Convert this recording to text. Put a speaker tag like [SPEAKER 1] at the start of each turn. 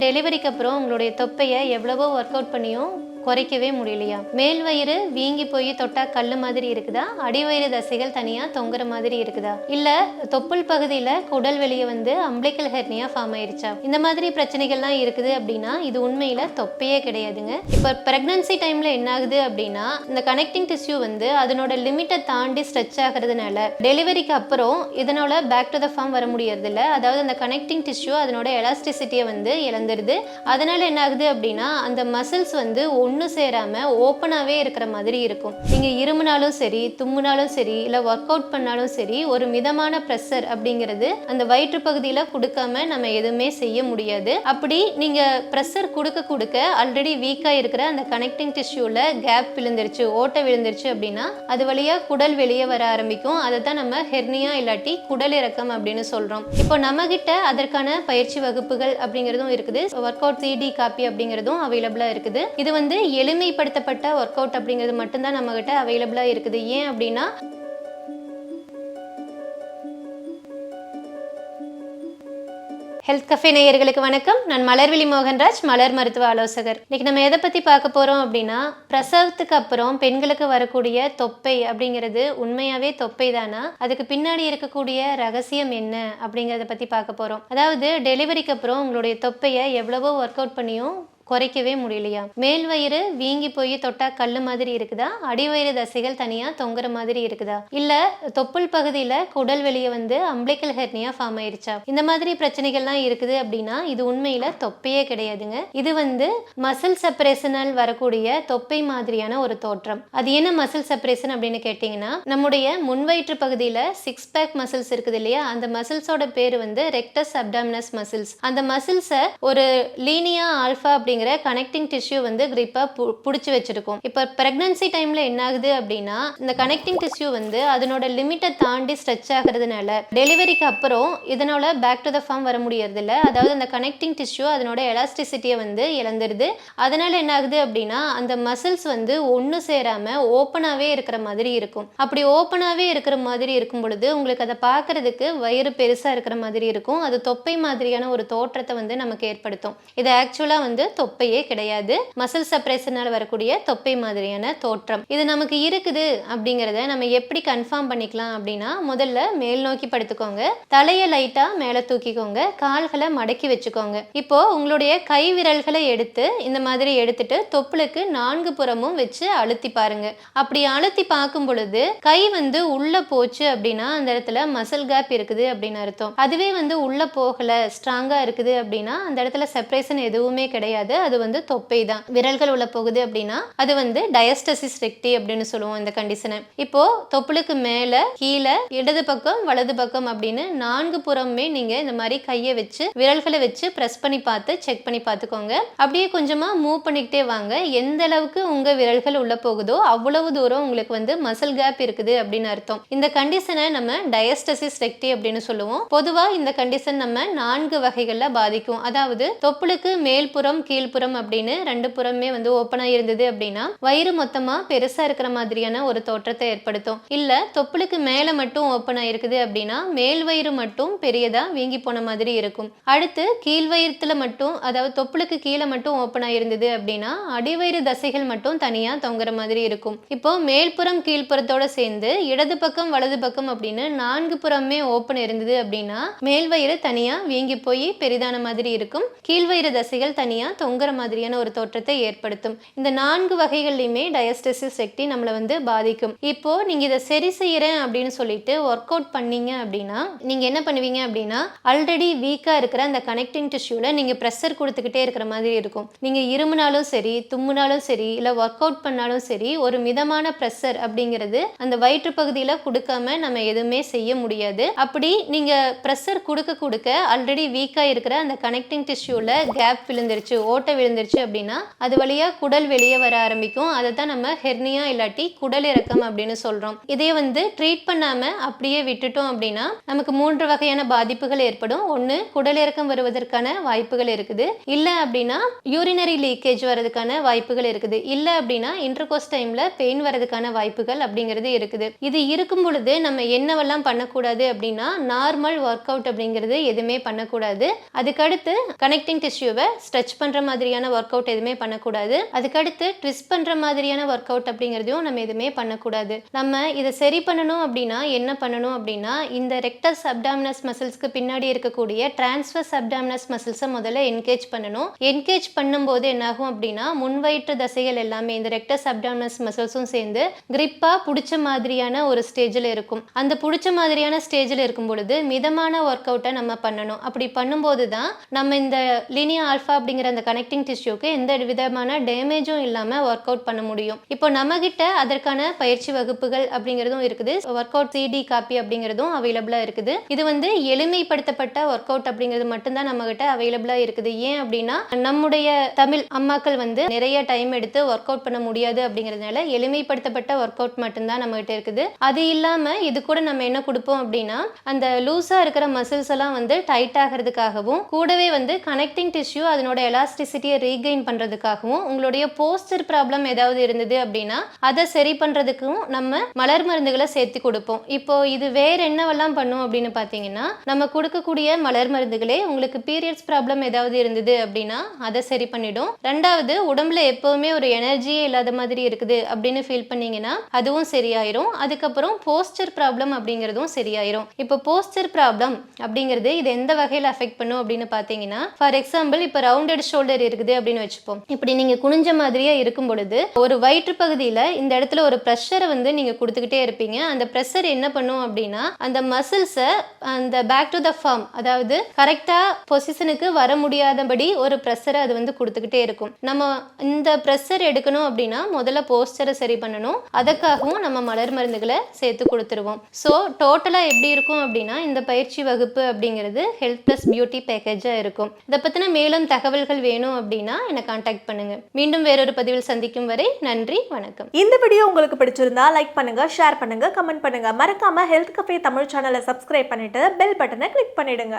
[SPEAKER 1] டெலிவரிக்கு அப்புறம் உங்களுடைய தொப்பையை எவ்வளவோ ஒர்க் அவுட் பண்ணியும் குறைக்கவே முடியலையா? மேல் வயிறு வீங்கி போய் தொட்டா கல்லு மாதிரி இருக்குதா? அடிவயிறு தசைகள் தனியா தொங்குற மாதிரி இருக்குதா? இல்ல தொப்புள் பகுதியில குடல் வெளியே வந்து அம்பிளிக்கல் ஹெர்னியா ஃபார்ம் ஆயிருச்சா? இந்த மாதிரி பிரச்சனைகள்லாம் இருக்குது அப்படின்னா இது உண்மையில தொப்பையே கிடையாதுங்க. இப்ப பிரெக்னன்சி டைம்ல என்ன ஆகுது அப்படின்னா இந்த கனெக்டிங் டிஷ்யூ வந்து அதனோட லிமிட்டை தாண்டி ஸ்ட்ரெச் ஆகிறதுனால டெலிவரிக்கு அப்புறம் இதனால பேக் டு த ஃபார்ம் வர முடியறது இல்ல. அதாவது அந்த கனெக்டிங் டிஷ்யூ அதனோட எலாஸ்டிசிட்டியை வந்து இழந்துருது. அதனால என்ன ஆகுது அப்படின்னா அந்த மசில்ஸ் வந்து ஒன்று சேராம ஓப்பனாகவே இருக்கிற மாதிரி இருக்கும். நீங்கள் இருமுனாலும் சரி, தும்முனாலும் சரி, இல்லை ஒர்க் அவுட் பண்ணாலும் சரி, ஒரு மிதமான ப்ரெஷர் அப்படிங்கிறது அந்த வயிற்று பகுதியில் கொடுக்காம நம்ம எதுவுமே செய்ய முடியாது. அப்படி நீங்கள் ப்ரெஷர் கொடுக்க கொடுக்க ஆல்ரெடி வீக்காக இருக்கிற அந்த கனெக்டிங் டிஷ்யூவில் கேப் விழுந்துருச்சு, ஓட்டை விழுந்துருச்சு அப்படின்னா அது வழியாக குடல் வெளியே வர ஆரம்பிக்கும். அதை தான் நம்ம ஹெர்னியா இல்லாட்டி குடல் இறக்கம் அப்படின்னு சொல்கிறோம். இப்போ நம்மகிட்ட அதற்கான பயிற்சி வகுப்புகள் அப்படிங்கிறதும் இருக்குது. ஒர்க் அவுட் CD காப்பி அப்படிங்கிறதும் அவைலபிளாக இருக்குது. இது வந்து எளிமைப்படுத்தப்பட்ட ஒர்க் அவுட் அப்படிங்கிறது மட்டும்தான் நம்ம கிட்ட அவைலபிளா இருக்குது. ஏன் அப்படின்னா ஹெல்த் கஃபே நேயர்களுக்கு வணக்கம். நான் மலர்விழி மோகன்ராஜ், மலர் மருத்துவ ஆலோசகர். இன்னைக்கு நம்ம எதை பற்றி பார்க்க போகிறோம் அப்படின்னா பிரசவத்துக்கு அப்புறம் பெண்களுக்கு வரக்கூடிய தொப்பை அப்படிங்கிறது உண்மையாகவே தொப்பை தானா, அதுக்கு பின்னாடி இருக்கக்கூடிய ரகசியம் என்ன அப்படிங்கிறத பற்றி பார்க்க போகிறோம். அதாவது டெலிவரிக்கு அப்புறம் உங்களுடைய தொப்பையை எவ்வளவோ ஒர்க் அவுட் பண்ணியும் குறைக்கவே முடியலையா? மேல் வயிறு வீங்கி போய் தொட்டா கல்லு மாதிரி இருக்குதா? அடிவயிறு தசைகள் தனியா தொங்குற மாதிரி இருக்குதா? இல்ல தொப்புள் பகுதியில குடல் வெளியே வந்து அம்பிளிக்கல் ஹெர்னியா ஃபார்ம் ஆயிருச்சா? இந்த மாதிரி பிரச்சனைகள்லாம் இருக்குது அப்படின்னா இது உண்மையில தொப்பையே கிடையாதுங்க. இது வந்து மசில் செப்பரேஷனால் வரக்கூடிய தொப்பை மாதிரியான ஒரு தோற்றம். அது என்ன மசில் செப்பரேஷன் அப்படின்னு கேட்டீங்கன்னா நம்முடைய முன்வயிற்று பகுதியில 6 பேக் மசில்ஸ் இருக்குது இல்லையா? அந்த மசில்ஸோட பேரு வந்து ரெக்டஸ் அப்டாமினஸ் மசில்ஸ். அந்த மசில்ஸை ஒரு லீனியா ஆல்ஃபா அப்படிங்கிற கனெக்டிங் டிஷ்யூ வந்து கிரிப்பா புடிச்சு வச்சிருக்கும். இப்ப பிரெக்னன்சி டைம்ல என்ன ஆகுது அப்படின்னா இந்த கனெக்டிங் டிஷ்யூ வந்து அதனோட லிமிட்டை தாண்டி ஸ்ட்ரெச் ஆகிறதுனால டெலிவரிக்கு அப்புறம் இதனால பேக் டு த ஃபார்ம் வர முடியறது இல்ல. அதாவது அந்த கனெக்டிங் டிஷ்யூ அதனோட எலாஸ்டிசிட்டியை வந்து இழந்துருது. அதனால என்ன ஆகுது அப்படின்னா அந்த மசில்ஸ் வந்து ஒன்று சேராம ஓப்பனாவே இருக்கிற மாதிரி இருக்கும். அப்படி ஓப்பனாவே இருக்கிற மாதிரி இருக்கும் பொழுது உங்களுக்கு அதை பார்க்கறதுக்கு வயிறு பெருசா இருக்கிற மாதிரி இருக்கும். அது தொப்பை மாதிரியான ஒரு தோற்றத்தை வந்து நமக்கு ஏற்படுத்தும். இது ஆக்சுவலா வந்து தொப்பையே கிடையாது. மசில் செப்பரேஷனால வரக்கூடிய தொப்பை மாதிரியான தோற்றம் இது நமக்கு இருக்குது அப்படிங்கறத நம்ம எப்படி கன்ஃபார்ம் பண்ணிக்கலாம் அப்படின்னா முதல்ல மேல் நோக்கி படுத்துக்கோங்க, தலையை லைட்டா மேல தூக்கிக்கோங்க, கால்களை மடக்கி வச்சுக்கோங்க. இப்போ உங்களுடைய கை விரல்களை எடுத்து இந்த மாதிரி எடுத்துட்டு தொப்புளுக்கு 4 புறமும் வச்சு அழுத்தி பாருங்க. அப்படி அழுத்தி பார்க்கும் பொழுது கை வந்து உள்ள போச்சு அப்படின்னா அந்த இடத்துல மசில் கேப் இருக்குது அப்படின்னு அர்த்தம். அதுவே வந்து உள்ள போகல, ஸ்ட்ராங்கா இருக்குது அப்படின்னா அந்த இடத்துல செப்பரேஷன் எதுவுமே கிடையாது. அது வந்து தொப்பை தான். விரல்கள் உள்ள போகுது அப்படின்னா அது வந்து டயஸ்டசிஸ் ரெக்டி அப்படின்னு சொல்லுவோம் இந்த கண்டிஷனை. இப்போ தொப்புளுக்கு மேல கீழே இடது பக்கம் வலது பக்கம் அப்படின்னு 4 புறமே நீங்க இந்த மாதிரி கையை வச்சு விரல்களை வச்சு பிரஸ் பண்ணி பார்த்து செக் பண்ணி பார்த்துக்கோங்க. அப்படியே கொஞ்சமா மூவ் பண்ணிக்கிட்டே வாங்க. எந்த அளவுக்கு உங்க விரல்கள் உள்ள போகுதோ அவ்வளவு தூரம் உங்களுக்கு வந்து மசில் கேப் இருக்குது அப்படின்னு அர்த்தம். இந்த கண்டிஷனை நம்ம டயஸ்டசிஸ் ரெக்டி அப்படின்னு சொல்லுவோம். பொதுவா இந்த கண்டிஷன் நம்ம 4 வகைகள்ல பாதிக்கும். அதாவது தொப்புளுக்கு மேல்புறம் கீழ்ப்புறம் அப்படின்னு 2 புறமே வந்து ஓப்பனா இருந்தது அப்படின்னா வயிறு மொத்தமா பெருசா இருக்கிற மாதிரியான ஒரு தோற்றத்தை ஏற்படுத்தும். இல்ல தொப்புளுக்கு மேல மட்டும் ஓப்பனா இருக்குது அப்படின்னா மேல் வயிறு மட்டும் பெரியதா வீங்கி போன மாதிரி இருக்கும். அடுத்து கீழ் வயிறுல மட்டும், அதாவது தொப்புளுக்கு கீழே மட்டும் ஓப்பனா இருந்தது அப்படின்னா அடிவயிறு தசைகள் மட்டும் தனியா தொங்குற மாதிரி இருக்கும். இப்போ மேல்புறம் கீழ்ப்புறத்தோட சேர்ந்து இடது பக்கம் வலது பக்கம் அப்படின்னு 4 புறமே ஓப்பன் இருந்தது அப்படின்னா மேல் வயிறு தனியா வீங்கி போய் பெரிதான மாதிரி இருக்கும். கீழ்வயிறு தசைகள் தனியா தொங்குற மாதிரியான ஒரு தோற்றத்தை ஏற்படுத்தும். இந்த 4 வகைகள்லையுமே டயஸ்டசிஸ் ரெக்டி நம்மளை வந்து பாதிக்கும். இப்போ நீங்க இதை சரி செய்யறேன் அப்படின்னு சொல்லிட்டு ஒர்க் அவுட் பண்ணீங்க அப்படின்னா நீங்க என்ன பண்ணுவீங்க அப்படின்னா ஆல்ரெடி வீக்கா இருக்கிற அந்த கனெக்டிங் டிஷ்யூல நீங்க ப்ரெஷர் கொடுத்துக்கிட்டே இருக்கிற மாதிரி இருக்கும். நீங்க இருமுனாலும் சரி, தும்முனாலும் சரி, இல்ல ஒர்க் அவுட் பண்ணாலும் சரி, ஒரு மிதமான ப்ரெஷர் அப்படிங்கிறது அந்த வயிற்று பகுதியில கொடுக்காம நம்ம எதுவுமே செய்ய முடியாது. அப்படி நீங்க ப்ரெஷர் கொடுக்க கொடுக்க ஆல்ரெடி வீக்கா இருக்கிற அந்த கனெக்டிங் டிஷ்யூல கேப் விழுந்துருச்சு, ஓட்டை விழுந்துருச்சு அப்படின்னா அது வழியா குடல் வெளியே வர ஆரம்பிக்கும். அதை தான் நம்ம ஹெர்னியா இல்லாட்டி குடல் இறக்கம் அப்படின்னு சொல்றோம். இதே வந்து ட்ரீட் பண்ணாம அப்படியே விட்டுட்டோம் அப்படின்னா நமக்கு 3 வகையான பாதிப்புகள் ஏற்படும். ஒன்று, குடல் இறக்கம் வருவதற்கான வாய்ப்புகள் இருக்குது. இல்லை அப்படின்னா யூரினரி லீக்கேஜ் வரதுக்கான வாய்ப்புகள் இருக்குது. இல்லை அப்படின்னா இன்டர்கோர்ஸ் டைம்ல பெயின் வரதுக்கான வாய்ப்புகள் அப்படிங்கிறது இருக்குது. இது இருக்கும் பொழுது நம்ம என்னவெல்லாம் பண்ணக்கூடாது அப்படின்னா நார்மல் ஒர்க் அவுட் அப்படிங்கிறது எதுவுமே பண்ணக்கூடாது. அதுக்கடுத்து கனெக்டிங் டிஷ்யூவை ஸ்ட்ரெச் பண்ற மாதிரியான ஒர்க் அவுட் எதுவுமே பண்ணக்கூடாது. அதுக்கடுத்து ட்விஸ்ட் பண்ற மாதிரியான ஒர்க் அவுட் அப்படிங்கிறதையும் நம்ம எதுவுமே பண்ணக்கூடாது. நம்ம இதை சரி பண்ணணும் அப்படின்னா என்ன பண்ணணும் அப்படின்னா இந்த ரெக்டஸ் அப்டாமினஸ் மசில்ஸ்க்கு பின்னாடி இருக்கக்கூடிய டிரான்ஸ்வர்ஸ் அப்டாமினஸ் மசில்ஸை முதல்ல என்கேஜ் பண்ணணும். என்கேஜ் பண்ணும்போது என்னாகும் அப்படின்னா முன்வயிற்று தசைகள் எல்லாமே இந்த ரெக்டஸ் அப்டாமினஸ் மசில்ஸும் சேர்ந்து கிரிப்பா பிடிச்ச மாதிரியான ஒரு ஸ்டேஜில் இருக்கும். அந்த பிடிச்ச மாதிரியான ஸ்டேஜில் இருக்கும் பொழுது மிதமான ஒர்க் அவுட்டை நம்ம பண்ணணும். அப்படி பண்ணும்போது தான் நம்ம இந்த லீனியா ஆல்ஃபா அப்படிங்கிற அந்த கனெக்டிங் டிஷ்யூக்கு எந்த விதமான டேமேஜும் இல்லாமல் ஒர்க் அவுட் பண்ண முடியும். இப்போ நம்ம கிட்ட அதற்கான பயிற்சி வகுப்புகள் அப்படிங்கிறதும் இருக்குது. ஒர்க் அவுட் CD காப்பி அப்படிங்கிறதும் அவைலபிளாக இருக்குது. இது வந்து எளிமைப்படுத்தப்பட்ட ஒர்க் அவுட் அப்படிங்கிறது மட்டும்தான் நம்ம கிட்ட அவைலபிளாக இருக்குது. ஏன் அப்படின்னா நம்முடைய தமிழ் அம்மாக்கள் வந்து நிறைய டைம் எடுத்து ஒர்க் அவுட் பண்ண முடியாது அப்படிங்கிறதுனால எளிமைப்படுத்தப்பட்ட ஒர்க் அவுட் மட்டும்தான் நம்ம கிட்ட இருக்குது. அது இல்லாம இது கூட நம்ம என்ன கொடுப்போம் அப்படின்னா அந்த லூஸா இருக்கிற மசில்ஸ் எல்லாம் வந்து டைட் ஆகிறதுக்காகவும் கூடவே வந்து கனெக்டிங் டிஷ்யூ அதனோட எலாஸ்டிசிட்டியை ரீகெயின் பண்றதுக்காகவும் உங்களுடைய போஸ்டர் ப்ராப்ளம் ஏதாவது இருந்தது அப்படின்னா அதை சரி பண்றதுக்கும் நம்ம மலர் மருந்துகளை சேர்த்து கொடுப்போம். இப்போ இது வேற என்னவெல்லாம் பண்ணும் அப்படின்னு பாத்தீங்கன்னா நம்ம கொடுக்கக்கூடிய மலர் மருந்துகளே உங்களுக்கு பீரியட்ஸ் ப்ராப்ளம் ஏதாவது இருந்தது அப்படின்னா அதை சரி பண்ணிடும். ரெண்டாவது, உடம்புல எப்பவுமே ஒரு எனர்ஜியே இல்லாத மாதிரி இருக்குது அப்படின்னு ஃபீல் பண்ணீங்கன்னா அதுவும் சரியாயிரும். அதுக்கப்புறம் போஸ்டர் ப்ராப்ளம் அப்படிங்கிறதும் சரியாயிரும். இப்போ போஸ்டர் ப்ராப்ளம் அப்படிங்கிறது இது எந்த வகையில் அஃபெக்ட் பண்ணும் அப்படின்னு பார்த்தீங்கன்னா ஃபார் எக்ஸாம்பிள் இப்போ ரவுண்டட் ஷோல்டர் இருக்குது அப்படின்னு வச்சுப்போம். இப்படி நீங்கள் குனிஞ்ச மாதிரியே இருக்கும் பொழுது ஒரு வயிற்று பகுதியில் இந்த இடத்துல ஒரு ப்ரெஷரை வந்து நீங்கள் கொடுத்துக்கிட்டே இருப்பீங்க. அந்த ப்ரெஷர் என்ன பண்ணும் அப்படின்னா அந்த மசில்ஸை அந்த பேக் டு த ஃபார்ம் அதாவது கரெக்டாக பொசிஷனுக்கு வர முடியாதபடி ஒரு ப்ரெஷரை அது வந்து கொடுத்துக்கிட்டே இருக்கும். நம்ம இந்த ப்ரெஷர் எடுக்கணும் அப்படின்னா முதல்ல போஸ்டரை சரி பண்ணணும். அதுக்காகவும் நம்ம மலர் மருந்துகளை சேர்த்து கொடுத்துருவோம். ஸோ டோட்டலாக எப்படி இருக்கும் அப்படின்னா இந்த பயிற்சி வகுப்பு அப்படிங்கிறது ஹெல்த் ப்ளஸ் பியூட்டி பேக்கேஜாக இருக்கும். இதை பற்றின மேலும் தகவல்கள் வேணும் அப்படின்னா என்னை கான்டாக்ட் பண்ணுங்க. மீண்டும் வேறொரு பதிவில் சந்திக்கும் வரை நன்றி, வணக்கம்.
[SPEAKER 2] இந்த வீடியோ உங்களுக்கு பிடிச்சிருந்தா லைக் பண்ணுங்க, ஷேர் பண்ணுங்க, கமெண்ட் பண்ணுங்க. மறக்காம ஹெல்த் கஃபே தமிழ் சேனலை சப்ஸ்கிரைப் பண்ணிட்டு பெல் பட்டனை கிளிக் பண்ணிடுங்க.